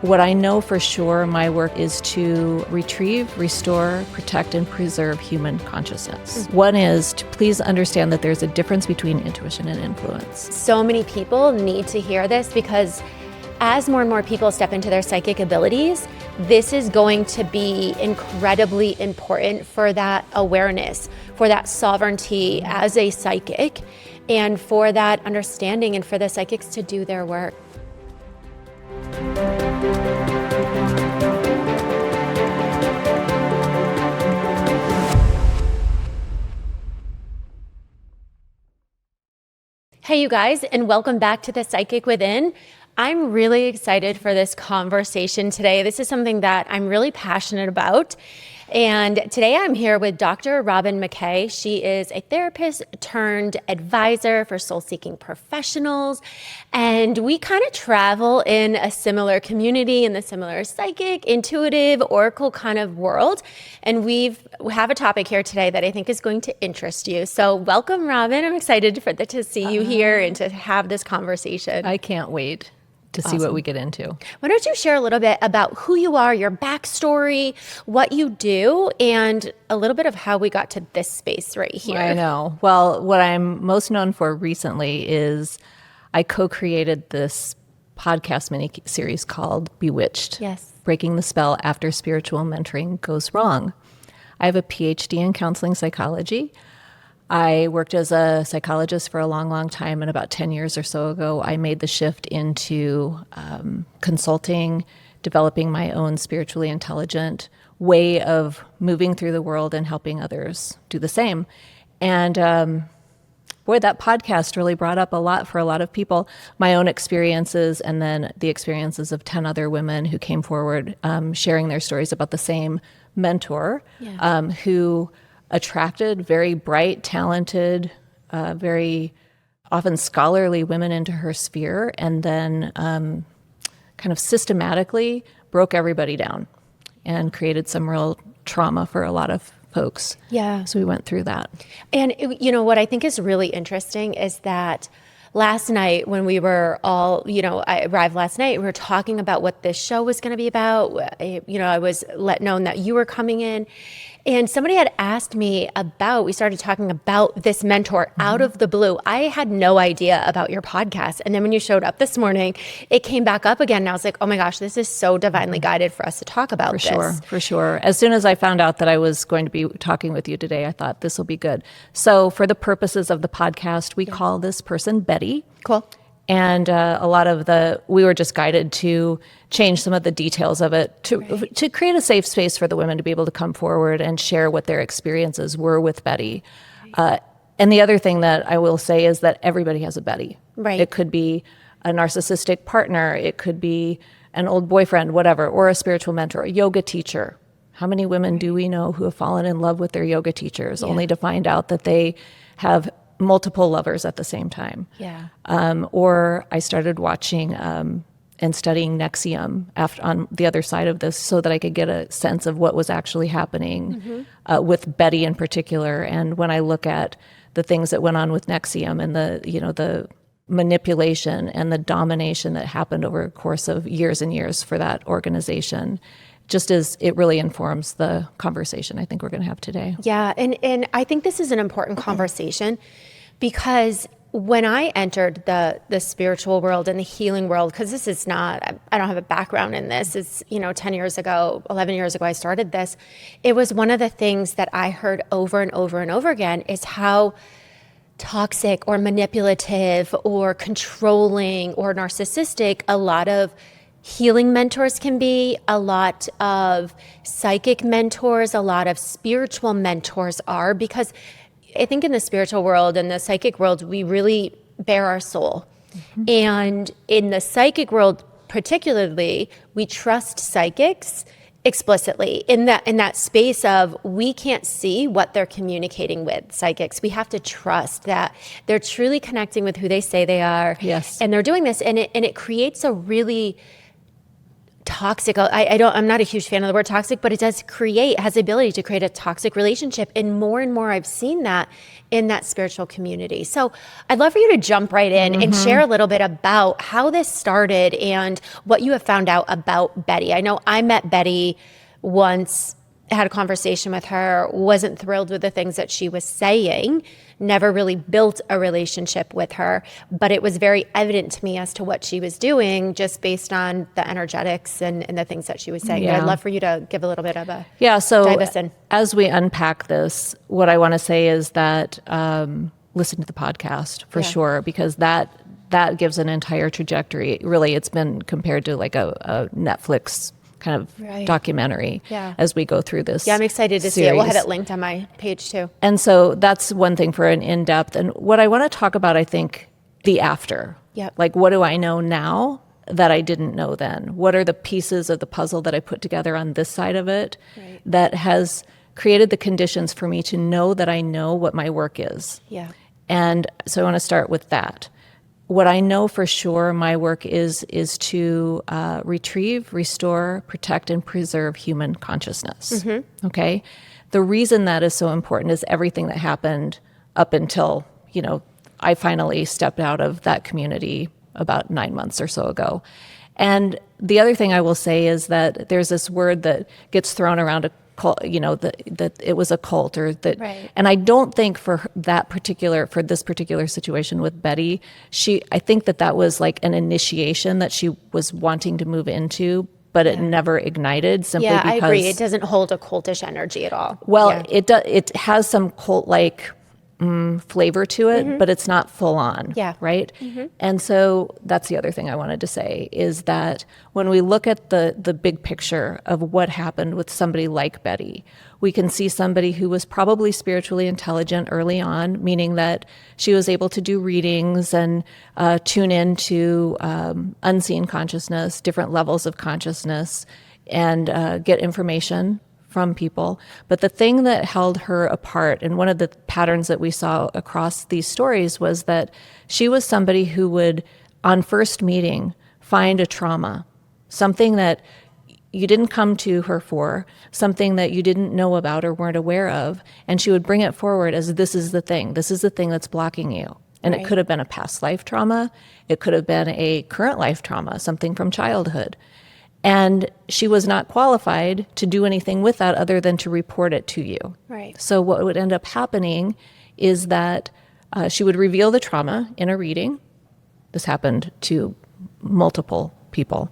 What I know for sure, my work is to retrieve, restore, protect, and preserve human consciousness. One is to please understand that there's a difference between intuition and influence. So many people need to hear this because as more and more people step into their psychic abilities, this is going to be incredibly important for that awareness, for that sovereignty as a psychic, and for that understanding and for the psychics to do their work. Hey, you guys, and welcome back to The Psychic Within. I'm really excited for this conversation today. This is something that I'm really passionate about. And today I'm here with Dr. Robyn McKay. She is a therapist turned advisor for soul-seeking professionals. And we kind of travel in a similar community, in the similar psychic, intuitive, oracle kind of world. And we have a topic here today that I think is going to interest you. So welcome, Robyn. I'm excited to see you here and to have this conversation. I can't wait to see what we get into. Why don't you share a little bit about who you are, your backstory, what you do, and a little bit of how we got to this space right here. I know. Well, what I'm most known for recently is I co-created this podcast mini-series called Bewitched. Yes. Breaking the Spell After Spiritual Mentoring Goes Wrong. I have a PhD in counseling psychology. I worked as a psychologist for a long, long time, and about 10 years or so ago, I made the shift into consulting, developing my own spiritually intelligent way of moving through the world and helping others do the same. And boy, that podcast really brought up a lot for a lot of people, my own experiences and then the experiences of 10 other women who came forward sharing their stories about the same mentor who attracted very bright, talented, very often scholarly women into her sphere, and then kind of systematically broke everybody down and created some real trauma for a lot of folks. Yeah. So we went through that. And what I think is really interesting is that last night when we were all, I arrived last night, we were talking about what this show was going to be about. I was let known that you were coming in. And somebody had asked me we started talking about this mentor out of the blue. I had no idea about your podcast. And then when you showed up this morning, it came back up again. And I was like, oh my gosh, this is so divinely guided for us to talk about this. For sure. As soon as I found out that I was going to be talking with you today, I thought this will be good. So for the purposes of the podcast, we call this person Betty. Cool. And we were just guided to change some of the details of it to create a safe space for the women to be able to come forward and share what their experiences were with Betty. And the other thing that I will say is that everybody has a Betty. Right. It could be a narcissistic partner. It could be an old boyfriend, whatever, or a spiritual mentor, a yoga teacher. How many women do we know who have fallen in love with their yoga teachers only to find out that they have multiple lovers at the same time? Yeah. Or I started watching and studying NXIVM on the other side of this so that I could get a sense of what was actually happening with Betty in particular. And when I look at the things that went on with NXIVM and the manipulation and the domination that happened over a course of years and years for that organization, just as it really informs the conversation I think we're going to have today. Yeah, and I think this is an important conversation because when I entered the spiritual world and the healing world, because this is not, I don't have a background in this. It's, 10 years ago, 11 years ago, I started this. It was one of the things that I heard over and over and over again is how toxic or manipulative or controlling or narcissistic a lot of healing mentors can be, a lot of psychic mentors, a lot of spiritual mentors are, because I think in the spiritual world and the psychic world, we really bear our soul. Mm-hmm. And in the psychic world particularly, we trust psychics explicitly in that space of we can't see what they're communicating with psychics. We have to trust that they're truly connecting with who they say they are. Yes. And they're doing this, and it creates a really toxic. I'm not a huge fan of the word toxic, but it has the ability to create a toxic relationship. And more I've seen that in that spiritual community. So I'd love for you to jump right in and share a little bit about how this started and what you have found out about Betty. I know I met Betty once, had a conversation with her, wasn't thrilled with the things that she was saying, never really built a relationship with her, but it was very evident to me as to what she was doing just based on the energetics and the things that she was saying. Yeah. I'd love for you to give a little bit of a So dive us in. as we unpack this, what I want to say is that listen to the podcast for sure, because that gives an entire trajectory. Really, it's been compared to like a Netflix kind of documentary as we go through this. Yeah, I'm excited to see it. We'll have it linked on my page too. And so that's one thing for an in-depth. And what I want to talk about, I think, the after. Yep. Like, what do I know now that I didn't know then? What are the pieces of the puzzle that I put together on this side of it that has created the conditions for me to know that I know what my work is? Yeah. And so I want to start with that. What I know for sure my work is to retrieve, restore, protect, and preserve human consciousness. Okay? The reason that is so important is everything that happened up until, I finally stepped out of that community about 9 months or so ago. And the other thing I will say is that there's this word that gets thrown around a cult, that it was a cult or that, and I don't think for this particular situation with Betty, I think that was like an initiation that she was wanting to move into, but it never ignited simply because. I agree. It doesn't hold a cultish energy at all. Well, it has some cult-like flavor to it, but it's not full on, right? And so that's the other thing I wanted to say is that when we look at the big picture of what happened with somebody like Betty, we can see somebody who was probably spiritually intelligent early on, meaning that she was able to do readings and tune into unseen consciousness, different levels of consciousness, and get information from people. But the thing that held her apart, and one of the patterns that we saw across these stories, was that she was somebody who would, on first meeting, find a trauma, something that you didn't come to her for, something that you didn't know about or weren't aware of, and she would bring it forward as this is the thing that's blocking you. And it could have been a past life trauma, it could have been a current life trauma, something from childhood. And she was not qualified to do anything with that other than to report it to you. Right. So what would end up happening is that she would reveal the trauma in a reading. This happened to multiple people.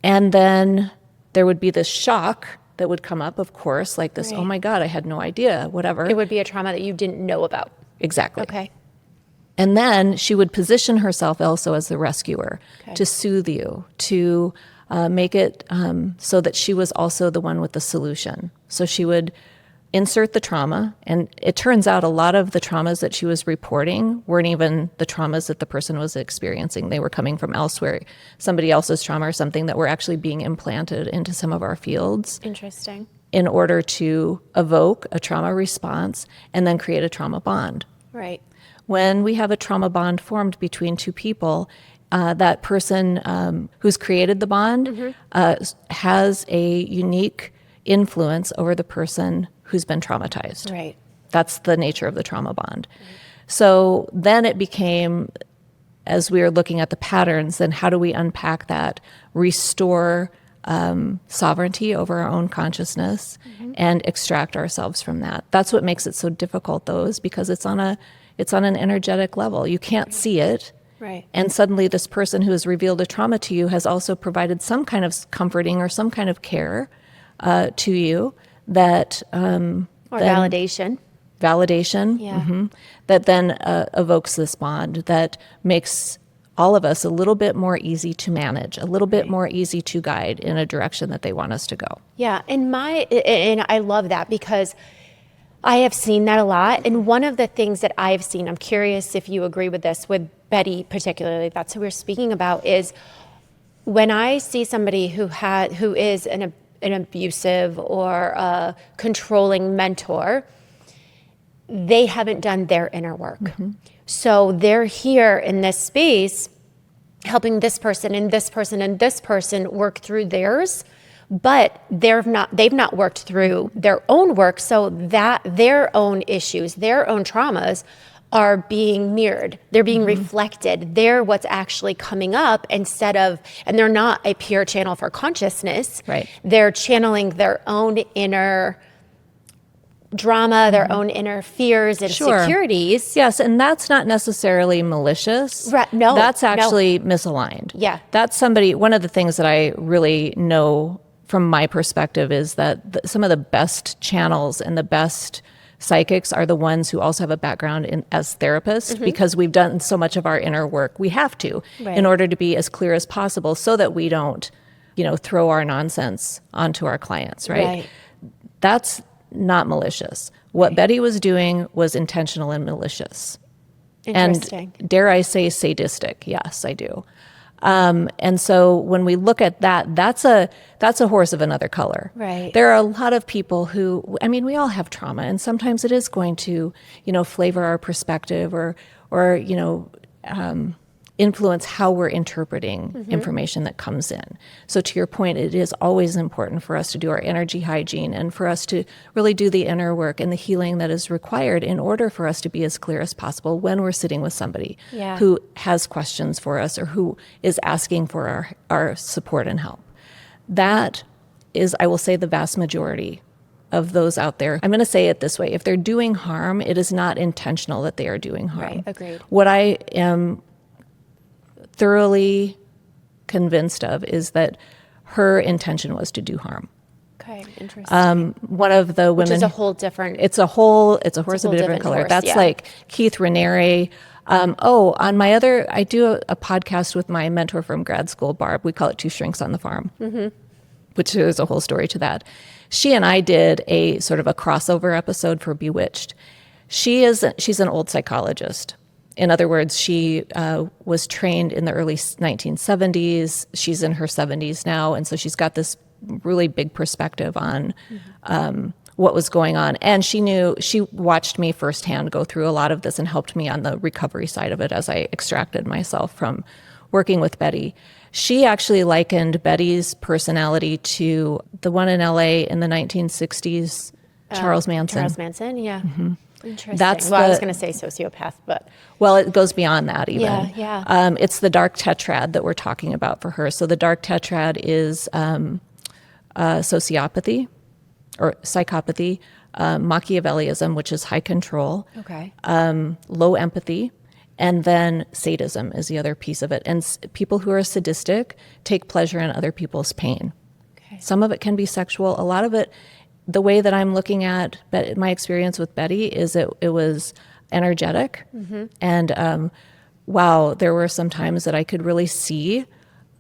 And then there would be this shock that would come up, of course, like this, oh my God, I had no idea, whatever. It would be a trauma that you didn't know about. Exactly. Okay. And then she would position herself also as the rescuer to soothe you, to make it so that she was also the one with the solution. So she would insert the trauma, and it turns out a lot of the traumas that she was reporting weren't even the traumas that the person was experiencing. They were coming from elsewhere, somebody else's trauma or something that were actually being implanted into some of our fields. Interesting. In order to evoke a trauma response and then create a trauma bond. Right. When we have a trauma bond formed between two people, that person who's created the bond has a unique influence over the person who's been traumatized. Right. That's the nature of the trauma bond. Right. So then it became, as we were looking at the patterns, then how do we unpack that, restore sovereignty over our own consciousness and extract ourselves from that? That's what makes it so difficult, though, is because it's on an energetic level. You can't see it. Right. And suddenly this person who has revealed a trauma to you has also provided some kind of comforting or some kind of care to you that... or validation. Validation, that then evokes this bond that makes all of us a little bit more easy to manage, a little bit more easy to guide in a direction that they want us to go. Yeah, and I love that because I have seen that a lot. And one of the things that I've seen, I'm curious if you agree with this, with Betty particularly, that's who we're speaking about, is when I see somebody who is an abusive or a controlling mentor, they haven't done their inner work. So they're here in this space helping this person and this person and this person work through theirs, but they've not worked through their own work, so that their own issues, their own traumas are being mirrored. They're being reflected. They're what's actually coming up and they're not a pure channel for consciousness. Right. They're channeling their own inner drama, their own inner fears and securities. Yes, and that's not necessarily malicious. Right. No. That's actually misaligned. Yeah. That's one of the things that I really know from my perspective is that some of the best channels and the best psychics are the ones who also have a background as therapists, because we've done so much of our inner work. We have to in order to be as clear as possible so that we don't, throw our nonsense onto our clients, right? That's not malicious. What Betty was doing was intentional and malicious. Interesting. And dare I say sadistic? Yes, I do. And so when we look at that, that's a horse of another color. Right. There are a lot of people who, we all have trauma, and sometimes it is going to, flavor our perspective or influence how we're interpreting information that comes in. So to your point, it is always important for us to do our energy hygiene and for us to really do the inner work and the healing that is required in order for us to be as clear as possible when we're sitting with somebody who has questions for us or who is asking for our support and help. That is, I will say, the vast majority of those out there. I'm going to say it this way. If they're doing harm, it is not intentional that they are doing harm. Right, agreed. What I am thoroughly convinced of is that her intention was to do harm. Okay, interesting. One of the women, which is a whole different. It's a horse of a different color. Horse, That's like Keith Raniere. On my I do a podcast with my mentor from grad school, Barb. We call it Two Shrinks on the Farm, which is a whole story to that. She and I did a sort of a crossover episode for Bewitched. She's an old psychologist. In other words, she was trained in the early 1970s. She's in her 70s now, and so she's got this really big perspective on what was going on. And she watched me firsthand go through a lot of this and helped me on the recovery side of it as I extracted myself from working with Betty. She actually likened Betty's personality to the one in LA in the 1960s, Charles Manson. Charles Manson, yeah. Interesting. I was going to say sociopath, but... Well, it goes beyond that even. Yeah. It's the dark tetrad that we're talking about for her. So the dark tetrad is sociopathy or psychopathy, Machiavellism, which is high control, low empathy, and then sadism is the other piece of it. And people who are sadistic take pleasure in other people's pain. Okay. Some of it can be sexual. A lot of it... The way that I'm looking at my experience with Betty is it was energetic. And wow, there were some times that I could really see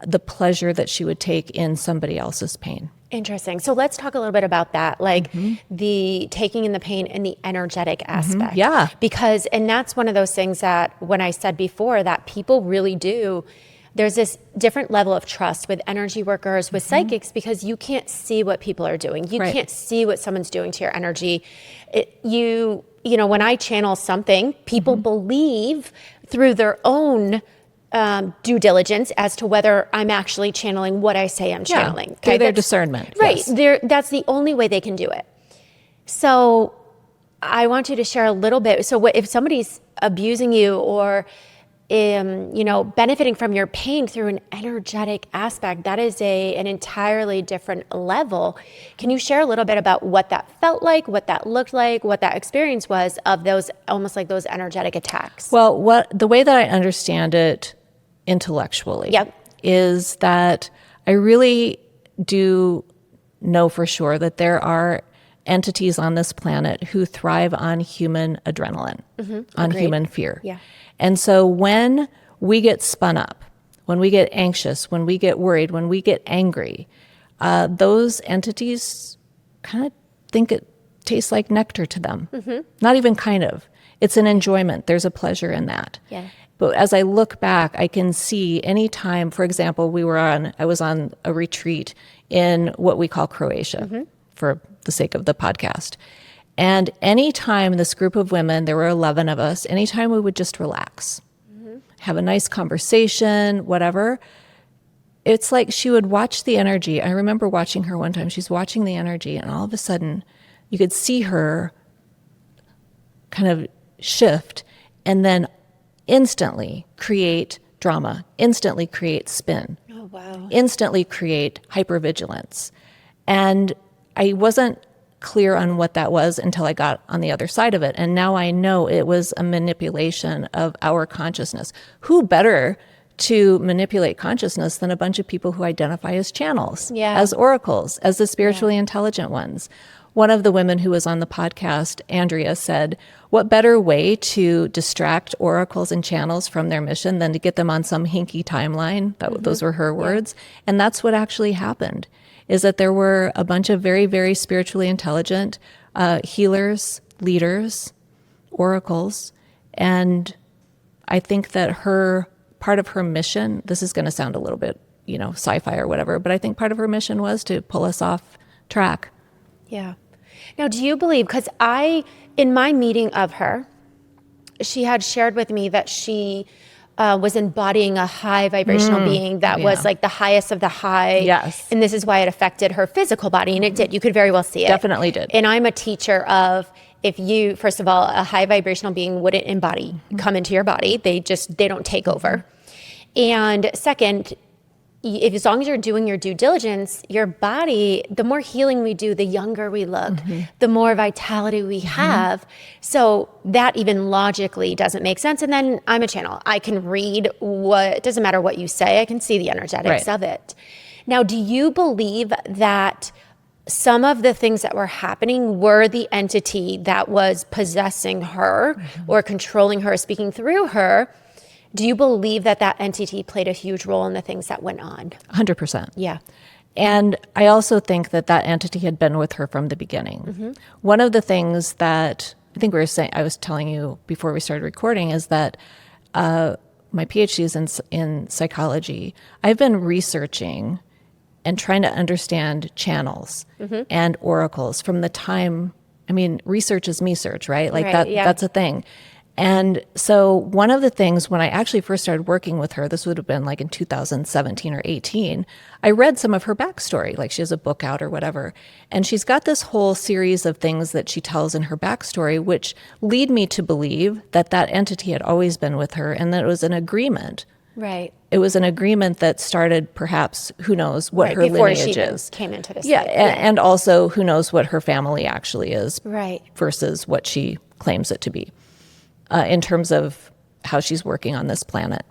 the pleasure that she would take in somebody else's pain. Interesting. So let's talk a little bit about that, like the taking in the pain and the energetic aspect. Yeah. And that's one of those things that when I said before that people really do, there's this different level of trust with energy workers, with psychics, because you can't see what people are doing. You can't see what someone's doing to your energy. When I channel something, people believe through their own due diligence as to whether I'm actually channeling what I say I'm channeling. Through their discernment. Right. Yes. That's the only way they can do it. So I want you to share a little bit. So if somebody's abusing you or benefiting from your pain through an energetic aspect, that is an entirely different level. Can you share a little bit about what that felt like, what that looked like, what that experience was of those, almost like those energetic attacks? Well, the way that I understand it intellectually is that I really do know for sure that there are entities on this planet who thrive on human adrenaline, on human fear. Yeah. And so when we get spun up, when we get anxious, when we get worried, when we get angry, those entities kind of think it tastes like nectar to them. Not even kind of. It's an enjoyment. There's a pleasure in that. Yeah. But as I look back, I can see any time, for example, I was on a retreat in what we call Croatia, for the sake of the podcast. And anytime this group of women, there were 11 of us, anytime we would just relax have a nice conversation, whatever. It's like she would watch the energy. I remember watching her one time. She's watching the energy, and all of a sudden you could see her kind of shift and then instantly create drama, instantly create spin, instantly create hypervigilance. And I wasn't clear on what that was until I got on the other side of it. And now I know it was a manipulation of our consciousness. Who better to manipulate consciousness than a bunch of people who identify as channels, as oracles, as the spiritually intelligent ones? One of the women who was on the podcast, Andrea, said, what better way to distract oracles and channels from their mission than to get them on some hinky timeline? Those were her words. And that's what actually happened, is that there were a bunch of very, very spiritually intelligent healers, leaders, oracles. And I think that part of her mission, this is going to sound a little bit, sci-fi or whatever, but I think part of her mission was to pull us off track. Yeah. Now, do you believe, because in my meeting of her, she had shared with me that she was embodying a high vibrational being that was like the highest of the high. Yes. And this is why it affected her physical body. And it did. You could very well see it. Definitely did. And I'm a teacher of, if you, first of all, a high vibrational being wouldn't embody, come into your body. They don't take over. And second, as long as you're doing your due diligence, your body, the more healing we do, the younger we look, the more vitality we have. So that even logically doesn't make sense. And then I'm a channel. I can read it doesn't matter what you say, I can see the energetics of it. Now, do you believe that some of the things that were happening were the entity that was possessing her or controlling her, speaking through her? Do you believe that entity played a huge role in the things that went on? 100%. Yeah. And I also think that entity had been with her from the beginning. One of the things that I think I was telling you before we started recording, is that my PhD is in psychology. I've been researching and trying to understand channels and oracles from the time, research is me search, right? That's a thing. And so one of the things, when I actually first started working with her, this would have been like in 2017 or 18, I read some of her backstory, like she has a book out or whatever. And she's got this whole series of things that she tells in her backstory, which lead me to believe that entity had always been with her and that it was an agreement. Right. It was an agreement that started perhaps, who knows what her before lineage she is. Came into this. Yeah, and also who knows what her family actually is. Right. Versus what she claims it to be. In terms of how she's working on this planet.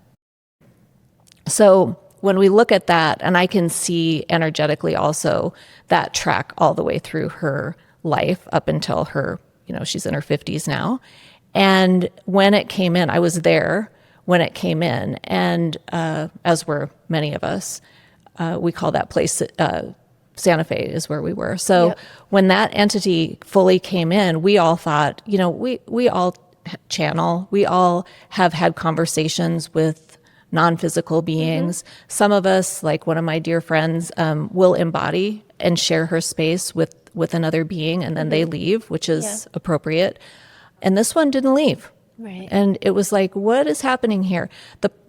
So when we look at that, and I can see energetically also that track all the way through her life up until her, she's in her 50s now. And when it came in, I was there when it came in. And as were many of us, we call that place Santa Fe is where we were. So when that entity fully came in, we all thought, we all channel. We all have had conversations with non-physical beings. Some of us, like one of my dear friends, will embody and share her space with another being, and then they leave, which is appropriate. And this one didn't leave. Right. And it was like, what is happening here?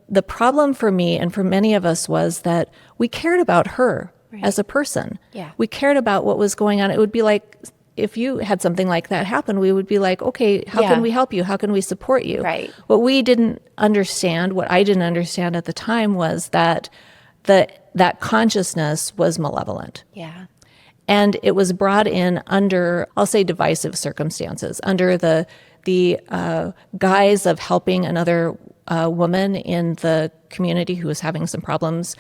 The problem for me and for many of us was that we cared about her as a person. Yeah. We cared about what was going on. It would be like, if you had something like that happen, we would be like, okay, how can we help you? How can we support you? Right. What we didn't understand, what I didn't understand at the time, was that that consciousness was malevolent. Yeah. And it was brought in under, I'll say, divisive circumstances, under the guise of helping another woman in the community who was having some problems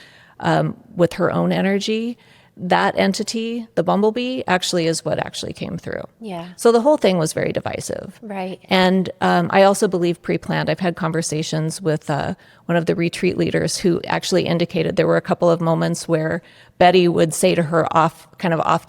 with her own energy. That entity, the bumblebee, actually is what actually came through. Yeah. So the whole thing was very divisive. Right. And I also believe pre-planned. I've had conversations with one of the retreat leaders who actually indicated there were a couple of moments where Betty would say to her off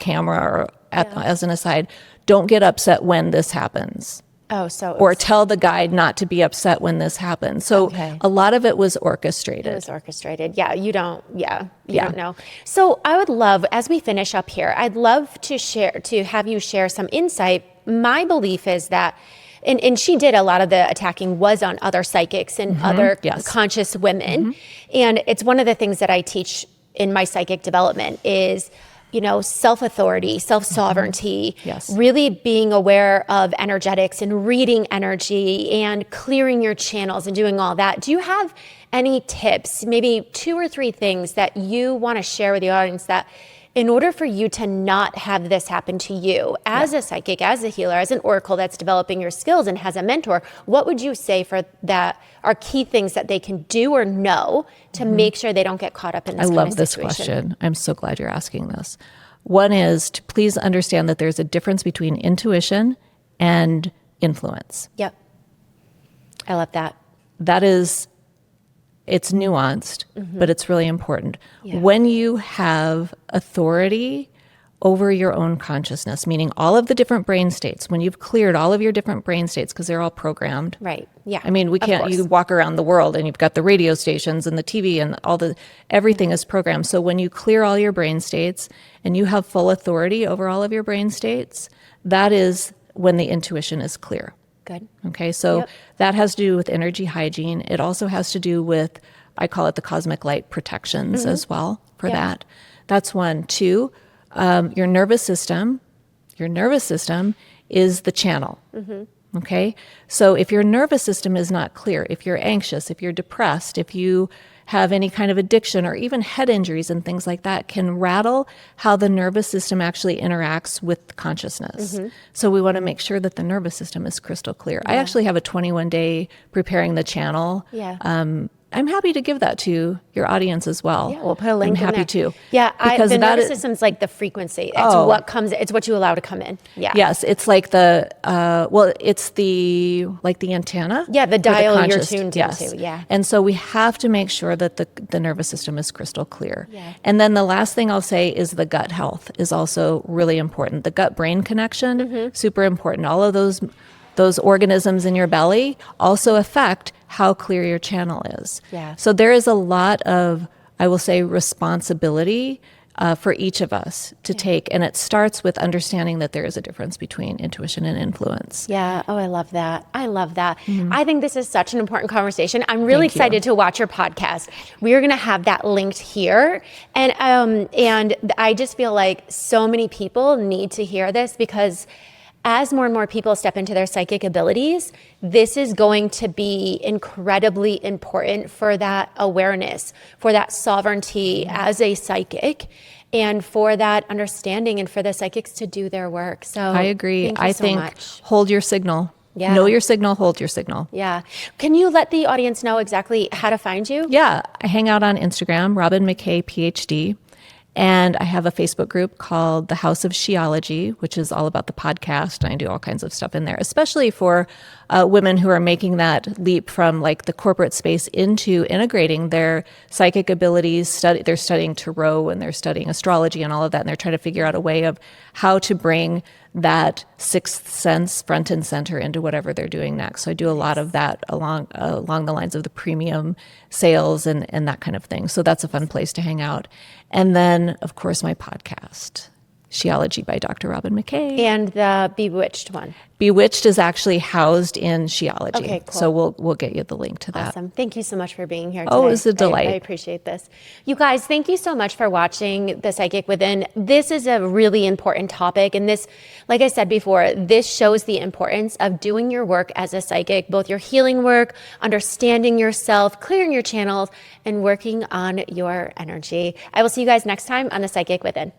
camera or as an aside, don't get upset when this happens. Oh, so or tell the guide not to be upset when this happens. So a lot of it was orchestrated. It was orchestrated. Yeah, you don't know. So I would love, as we finish up here, I'd love to have you share some insight. My belief is that And she did a lot of the attacking was on other psychics and other conscious women. And it's one of the things that I teach in my psychic development is, self-authority, self-sovereignty, really being aware of energetics and reading energy and clearing your channels and doing all that. Do you have any tips, maybe 2 or 3 things that you want to share with the audience that in order for you to not have this happen to you as a psychic, as a healer, as an oracle that's developing your skills and has a mentor, what would you say for that are key things that they can do or know to make sure they don't get caught up in this kind of situation? I love this question. I'm so glad you're asking this. One is to please understand that there's a difference between intuition and influence. Yep. I love that. It's nuanced, but it's really important. Yeah. When you have authority over your own consciousness, meaning all of the different brain states, when you've cleared all of your different brain states, because they're all programmed. Right. Yeah. I mean, you walk around the world and you've got the radio stations and the TV and everything is programmed. So when you clear all your brain states and you have full authority over all of your brain states, that is when the intuition is clear. Good. Okay, so that has to do with energy hygiene. It also has to do with, I call it the cosmic light protections as well for that. That's 1. 2, your nervous system is the channel. Okay, so if your nervous system is not clear, if you're anxious, if you're depressed, if you have any kind of addiction or even head injuries and things like that, can rattle how the nervous system actually interacts with consciousness. So we want to make sure that the nervous system is crystal clear. I actually have a 21-day preparing the channel. I'm happy to give that to your audience as well. Yeah, we'll put a link in there. I'm happy to. Yeah, because the nervous system's like the frequency. It's what you allow to come in. Yeah. Yes, it's like it's the antenna. Yeah, the dial you're tuned into. Yeah. And so we have to make sure that the nervous system is crystal clear. Yeah. And then the last thing I'll say is the gut health is also really important. The gut-brain connection, super important. All of those organisms in your belly also affect how clear your channel is. Yeah. So there is a lot of, I will say, responsibility for each of us to take. And it starts with understanding that there is a difference between intuition and influence. Yeah. Oh, I love that. I love that. I think this is such an important conversation. I'm really excited to watch your podcast. We are going to have that linked here. And I just feel like so many people need to hear this because as more and more people step into their psychic abilities, this is going to be incredibly important for that awareness, for that sovereignty as a psychic, and for that understanding and for the psychics to do their work. So I agree. I think hold your signal. Yeah. Know your signal, hold your signal. Yeah. Can you let the audience know exactly how to find you? Yeah. I hang out on Instagram, Robyn McKay, PhD. And I have a Facebook group called The House of Sheology, which is all about the podcast. I do all kinds of stuff in there, especially for women who are making that leap from like the corporate space into integrating their psychic abilities. They're studying tarot and they're studying astrology and all of that. And they're trying to figure out a way of how to bring that sixth sense front and center into whatever they're doing next. So I do a lot of that along the lines of the premium sales and that kind of thing. So that's a fun place to hang out. And then, of course, my podcast, Sheology by Dr. Robyn McKay. And the Bewitched one. Bewitched is actually housed in Sheology. Okay, cool. So we'll get you the link to that. Awesome. Thank you so much for being here today. Oh, it was a delight. I appreciate this. You guys, thank you so much for watching The Psychic Within. This is a really important topic. And this, like I said before, this shows the importance of doing your work as a psychic, both your healing work, understanding yourself, clearing your channels, and working on your energy. I will see you guys next time on The Psychic Within.